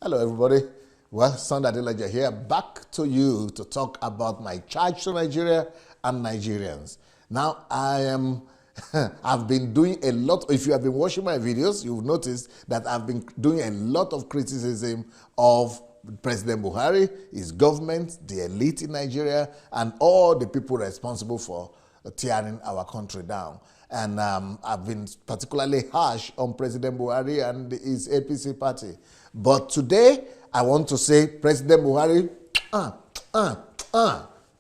Hello, everybody. Well, son Adelaja here, back to you to talk about my charge to Nigeria and Nigerians. Now, I've been doing a lot. If you have been watching my videos, you've noticed that I've been doing a lot of criticism of President Buhari, his government, the elite in Nigeria, and all the people responsible for tearing our country down. And I've been particularly harsh on President Buhari and his APC party. But today, I want to say, President Buhari,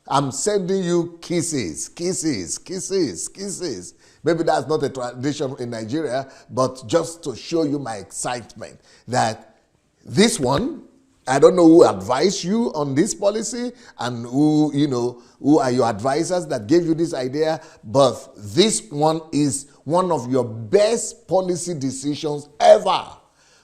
I'm sending you kisses, kisses, kisses, kisses. Maybe that's not a tradition in Nigeria, but just to show you my excitement that this one, I don't know who advised you on this policy and who are your advisors that gave you this idea, but this one is one of your best policy decisions ever.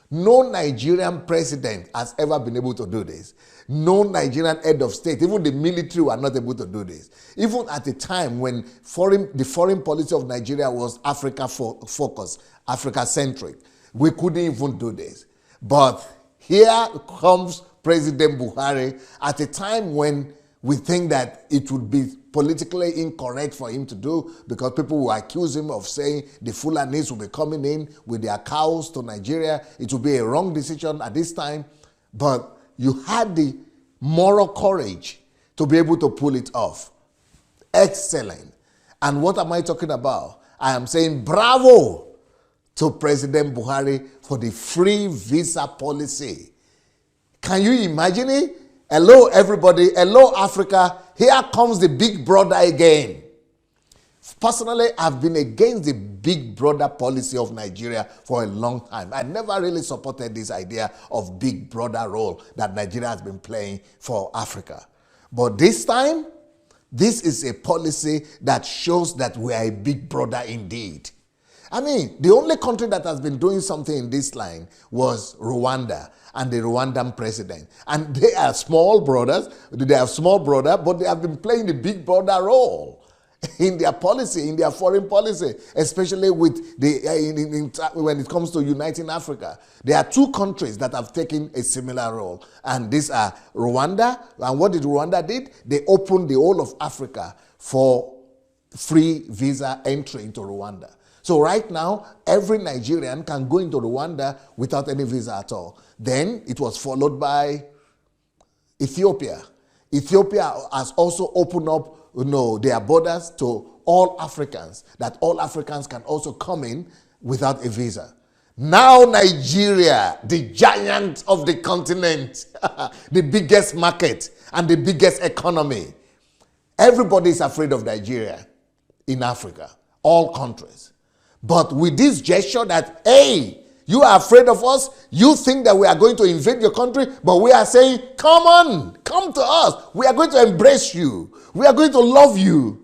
No Nigerian president has ever been able to do this. No Nigerian head of state, even the military, were not able to do this. Even at a time when the foreign policy of Nigeria was Africa-focused, Africa-centric, we couldn't even do this. But here comes President Buhari at a time when we think that it would be politically incorrect for him to do, because people will accuse him of saying the Fulanis will be coming in with their cows to Nigeria. It would be a wrong decision at this time. But you had the moral courage to be able to pull it off. Excellent. And what am I talking about? I am saying bravo to President Buhari for the free visa policy. Can you imagine it? Hello, everybody. Hello, Africa. Here comes the big brother again. Personally, I've been against the big brother policy of Nigeria for a long time. I never really supported this idea of big brother role that Nigeria has been playing for Africa. But this time, this is a policy that shows that we are a big brother indeed. I mean, the only country that has been doing something in this line was Rwanda and the Rwandan president. And they are small brothers. They are small brother, but they have been playing the big brother role in their policy, in their foreign policy, especially with when it comes to uniting Africa. There are two countries that have taken a similar role, and these are Rwanda. And what did Rwanda did? They opened the whole of Africa for free visa entry into Rwanda. So right now, every Nigerian can go into Rwanda without any visa at all. Then it was followed by Ethiopia. Ethiopia has also opened up their borders to all Africans, that all Africans can also come in without a visa. Now Nigeria, the giant of the continent, the biggest market and the biggest economy. Everybody is afraid of Nigeria in Africa, all countries. But with this gesture that, hey, you are afraid of us, you think that we are going to invade your country, but we are saying, come on, come to us. We are going to embrace you. We are going to love you.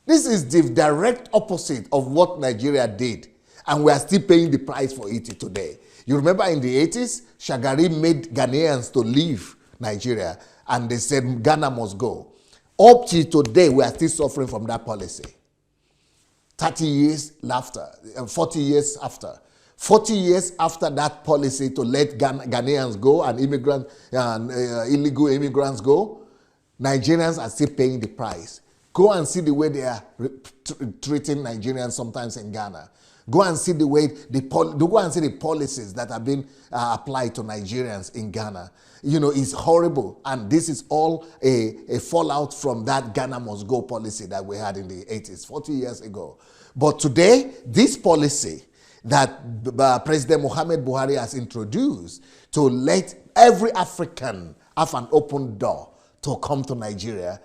This is the direct opposite of what Nigeria did, and we are still paying the price for it today. You remember in the 80s, Shagari made Ghanaians to leave Nigeria, and they said Ghana must go. Up to today, we are still suffering from that policy. 30 years after, 40 years after. 40 years after that policy to let Ghanaians go and illegal immigrants go, Nigerians are still paying the price. Go and see the way they are treating Nigerians sometimes in Ghana. Go and see the way go and see the policies that have been applied to Nigerians in Ghana. It's horrible, and this is all a fallout from that Ghana must go policy that we had in the 80s, 40 years ago. But today, this policy that President Muhammad Buhari has introduced to let every African have an open door to come to Nigeria,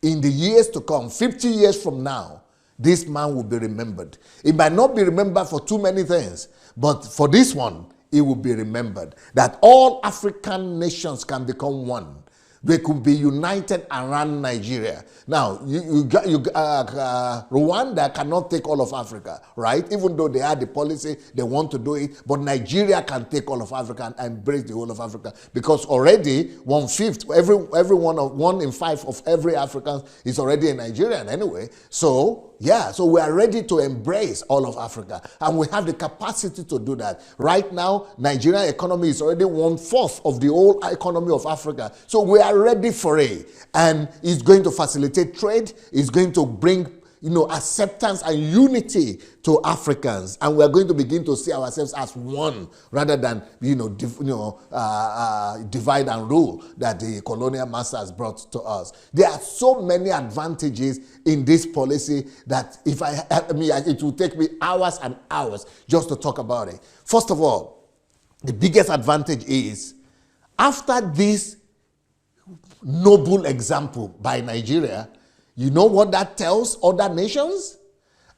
in the years to come, 50 years from now, this man will be remembered. It might not be remembered for too many things, but for this one, it will be remembered that all African nations can become one. They could be united around Nigeria. Now, Rwanda cannot take all of Africa, right? Even though they had the policy, they want to do it, but Nigeria can take all of Africa and embrace the whole of Africa, because already 1/5, one in five of every African is already a Nigerian anyway. So yeah, so we are ready to embrace all of Africa, and we have the capacity to do that. Right now, Nigerian economy is already 1/4 of the whole economy of Africa. So we are ready for it, and it's going to facilitate trade. It's going to bring, acceptance and unity to Africans, and we are going to begin to see ourselves as one rather than divide and rule that the colonial masters brought to us. There are so many advantages in this policy that it will take me hours and hours just to talk about it. First of all, the biggest advantage is after this noble example by Nigeria, you know what that tells other nations?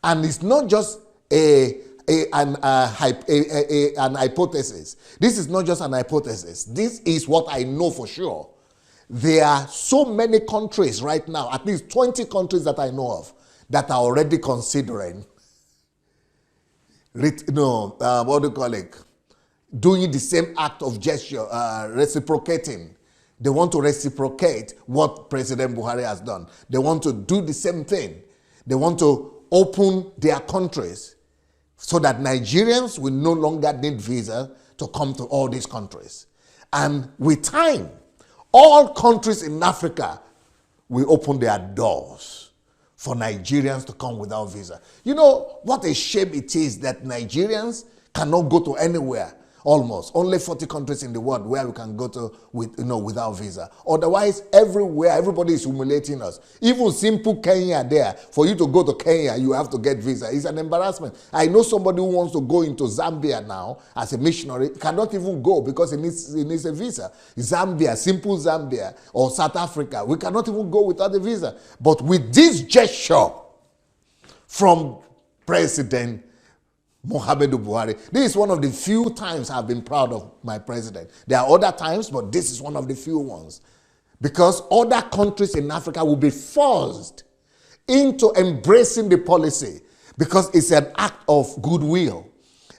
And it's not just an hypothesis. This is not just an hypothesis. This is what I know for sure. There are so many countries right now, at least 20 countries that I know of, that are already considering, doing the same act of gesture, reciprocating. They want to reciprocate what President Buhari has done. They want to do the same thing. They want to open their countries so that Nigerians will no longer need visa to come to all these countries. And with time, all countries in Africa will open their doors for Nigerians to come without visa. You know what a shame it is that Nigerians cannot go to anywhere. Almost only 40 countries in the world where we can go to without visa. Otherwise, everywhere, everybody is humiliating us. Even simple Kenya there, for you to go to Kenya, you have to get visa. It's an embarrassment. I know somebody who wants to go into Zambia now as a missionary, cannot even go because he needs a visa. Zambia, simple Zambia, or South Africa, we cannot even go without a visa. But with this gesture from President Muhammadu Buhari, this is one of the few times I've been proud of my president. There are other times, but this is one of the few ones. Because other countries in Africa will be forced into embracing the policy because it's an act of goodwill.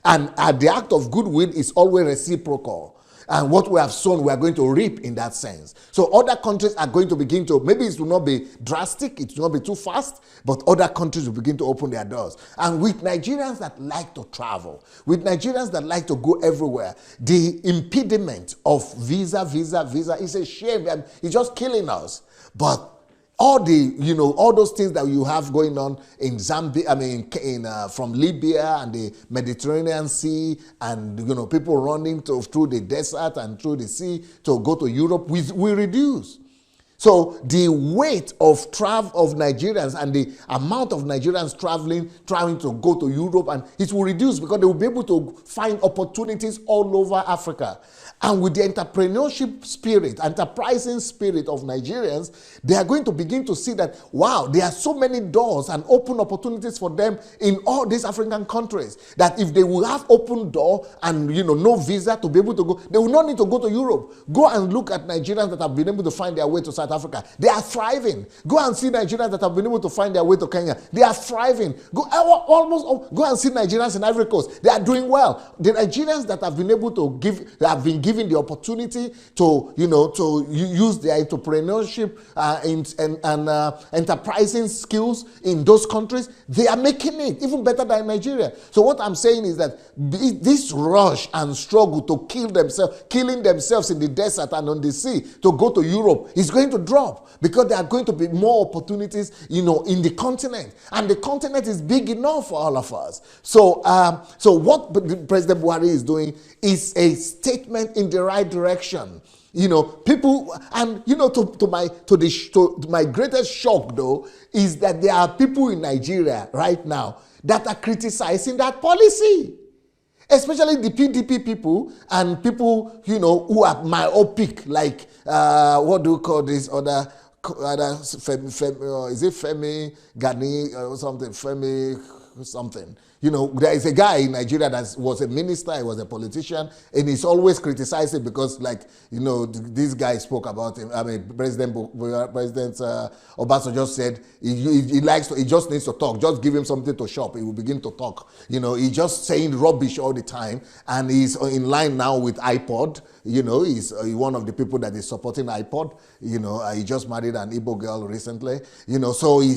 And the act of goodwill is always reciprocal. And what we have sown, we are going to reap in that sense. So other countries are going to begin to, maybe it will not be drastic, it will not be too fast, but other countries will begin to open their doors. And with Nigerians that like to travel, with Nigerians that like to go everywhere, the impediment of visa is a shame. And it's just killing us. But all those things that you have going on in Zambia, from Libya and the Mediterranean Sea, and people running through the desert and through the sea to go to Europe, we reduce. So the weight of travel of Nigerians and the amount of Nigerians trying to go to Europe, and it will reduce because they will be able to find opportunities all over Africa. And with the entrepreneurship spirit, enterprising spirit of Nigerians, they are going to begin to see that, wow, there are so many doors and open opportunities for them in all these African countries, that if they will have open door and, no visa to be able to go, they will not need to go to Europe. Go and look at Nigerians that have been able to find their way to South Africa. They are thriving. Go and see Nigerians that have been able to find their way to Kenya. They are thriving. Go and see Nigerians in Ivory Coast. They are doing well. The Nigerians that have been able to have been given the opportunity to use their entrepreneurship and enterprising skills in those countries, they are making it even better than Nigeria. So what I'm saying is that this rush and struggle to killing themselves in the desert and on the sea to go to Europe is going to drop, because there are going to be more opportunities in the continent, and the continent is big enough for all of us. So what President Buhari is doing is a statement in the right direction. People, and to my greatest shock though is that there are people in Nigeria right now that are criticizing that policy, especially the PDP people and people who are myopic, like what do you call this other is it Femi Gani or something, Femi something, You know, there is a guy in Nigeria that was a minister, he was a politician, and he's always criticizing because, like, you know, this guy spoke about him. I mean, President Obasanjo just said he just needs to talk. Just give him something to shop, he will begin to talk. You know, he's just saying rubbish all the time, and he's in line now with iPod. You know, he's one of the people that is supporting iPod. You know, he just married an Igbo girl recently. You know, so he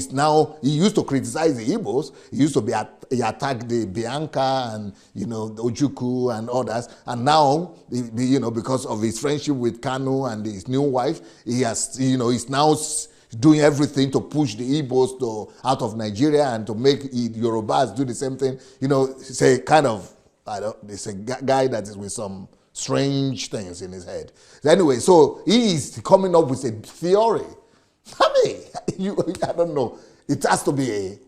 used to criticize the Igbos. He used to he attacked the Bianca and, you know, the Ojukwu and others. And now, you know, because of his friendship with Kanu and his new wife, he has, you know, he's now doing everything to push the Igbos out of Nigeria and to make Yorubas do the same thing. You know, it's a kind of, it's a guy that is with some strange things in his head. Anyway, so he is coming up with a theory. I mean, I don't know. It has to be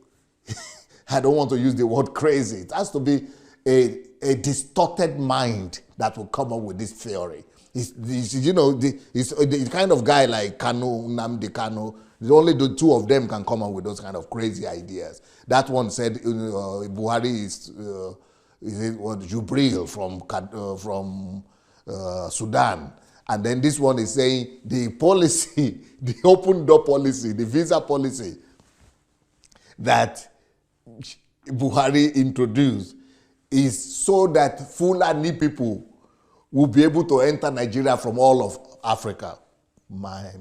I don't want to use the word crazy. It has to be a distorted mind that will come up with this theory. He's the kind of guy like Kanu, Nnamdi Kanu. Only the two of them can come up with those kind of crazy ideas. That one said Buhari is Jubril from Sudan. And then this one is saying the policy, the open door policy, the visa policy that Buhari introduced is so that Fulani people will be able to enter Nigeria from all of Africa. My.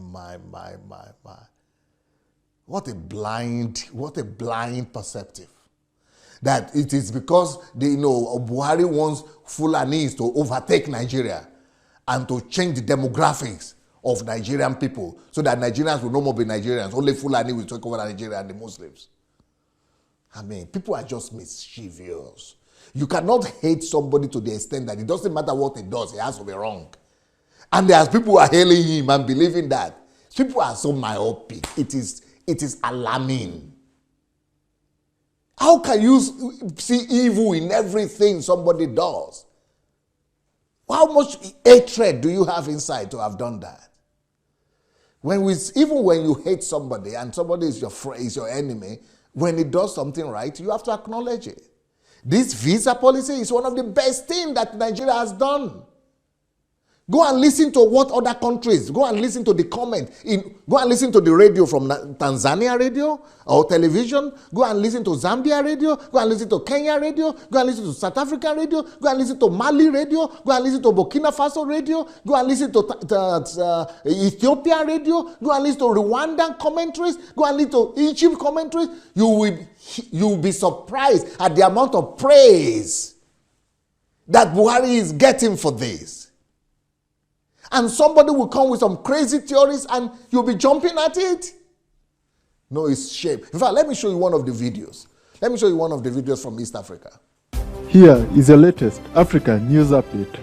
What a blind perspective. That it is because Buhari wants Fulanis to overtake Nigeria and to change the demographics of Nigerian people so that Nigerians will no more be Nigerians. Only Fulani will take over Nigeria and the Muslims. I mean, people are just mischievous. You cannot hate somebody to the extent that it doesn't matter what he does, he has to be wrong. And there's people who are hailing him and believing that. People are so myopic. It is alarming. How can you see evil in everything somebody does? How much hatred do you have inside to have done that? Even when you hate somebody and somebody is your enemy, when he does something right, you have to acknowledge it. This visa policy is one of the best things that Nigeria has done. Go and listen to what other countries, go and listen to the comment. Go and listen to the radio from Tanzania radio or television. Go and listen to Zambia radio. Go and listen to Kenya radio. Go and listen to South Africa radio. Go and listen to Mali radio. Go and listen to Burkina Faso radio. Go and listen to Ethiopia radio. Go and listen to Rwandan commentaries. Go and listen to Egypt commentaries. You will be surprised at the amount of praise that Buhari is getting for this. And somebody will come with some crazy theories and you'll be jumping at it. No, it's shame. In fact, let me show you one of the videos. Let me show you one of the videos from East Africa. Here is the latest Africa news update.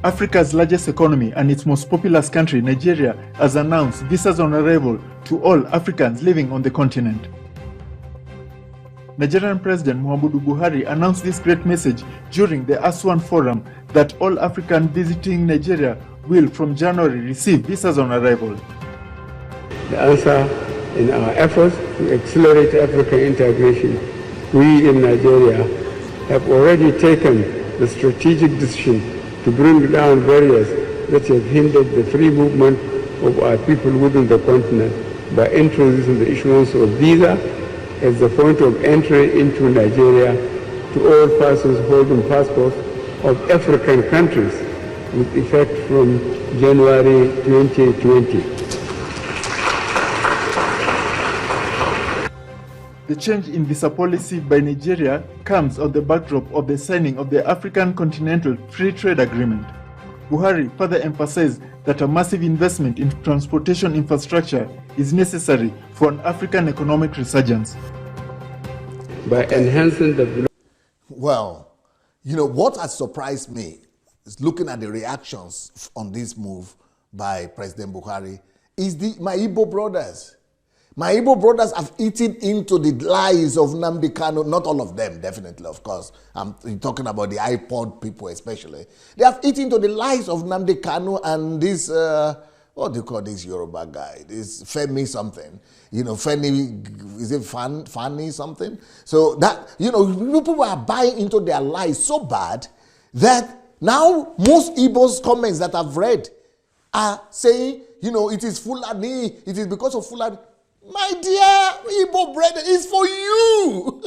Africa's largest economy and its most populous country, Nigeria, has announced visas on arrival to all Africans living on the continent. Nigerian President Muhammadu Buhari announced this great message during the Aswan Forum that all Africans visiting Nigeria will from January receive visas on arrival. The answer in our efforts to accelerate African integration, we in Nigeria have already taken the strategic decision to bring down barriers that have hindered the free movement of our people within the continent by introducing the issuance of visa as the point of entry into Nigeria to all persons holding passports of African countries with effect from January 2020. The change in visa policy by Nigeria comes on the backdrop of the signing of the African Continental Free Trade Agreement. Buhari further emphasized that a massive investment in transportation infrastructure is necessary for an African economic resurgence. By enhancing the... Well, you know, what has surprised me is looking at the reactions on this move by President Buhari is my Igbo brothers. My Igbo brothers have eaten into the lies of Nnamdi Kanu. Not all of them, definitely, of course. I'm talking about the iPod people especially. They have eaten into the lies of Nnamdi Kanu and this, what do you call this Yoruba guy? This Femi something. You know, Femi, is it Fanny something? So that, you know, people are buying into their lies so bad that now most Igbo's comments that I've read are saying, you know, it is Fulani, it is because of Fulani. My dear Igbo brethren, it's for you.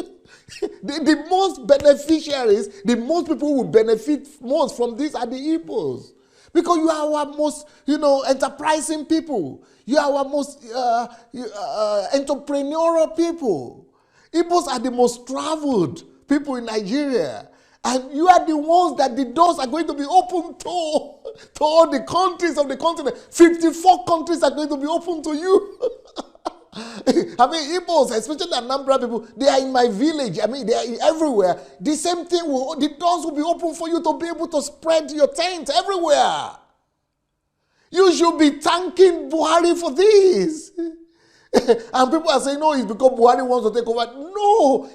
the most beneficiaries, the most people who will benefit most from this are the Igbos. Because you are our most, you know, enterprising people. You are our most entrepreneurial people. Igbos are the most traveled people in Nigeria. And you are the ones that the doors are going to be open to all the countries of the continent. 54 countries are going to be open to you. I mean, Igbos, especially the Anambra people, they are in my village. I mean, they are everywhere. The same thing, the doors will be open for you to be able to spread your tent everywhere. You should be thanking Buhari for this. And people are saying, no, it's because Buhari wants to take over. No,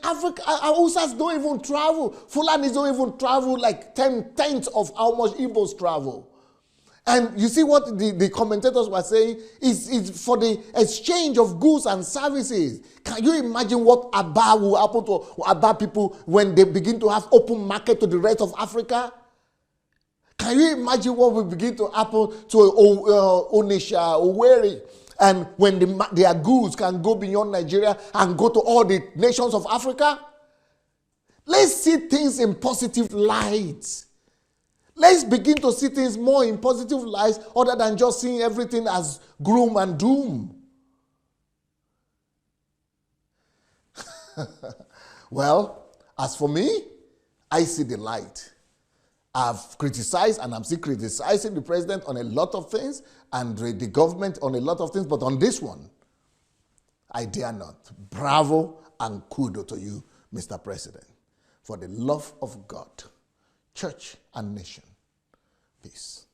Africa, Hausas don't even travel. Fulanis don't even travel like 10/10 of how much Igbos travel. And you see what the commentators were saying is for the exchange of goods and services. Can you imagine what Aba will happen to Aba people when they begin to have open market to the rest of Africa? Can you imagine what will begin to happen to Onisha, Owerri? And when their goods can go beyond Nigeria and go to all the nations of Africa? Let's see things in positive light. Let's begin to see things more in positive light other than just seeing everything as gloom and doom. Well, as for me, I see the light. I've criticized and I'm still criticizing the president on a lot of things and the government on a lot of things, but on this one, I dare not. Bravo and kudos to you, Mr. President, for the love of God, church, and nation. Peace.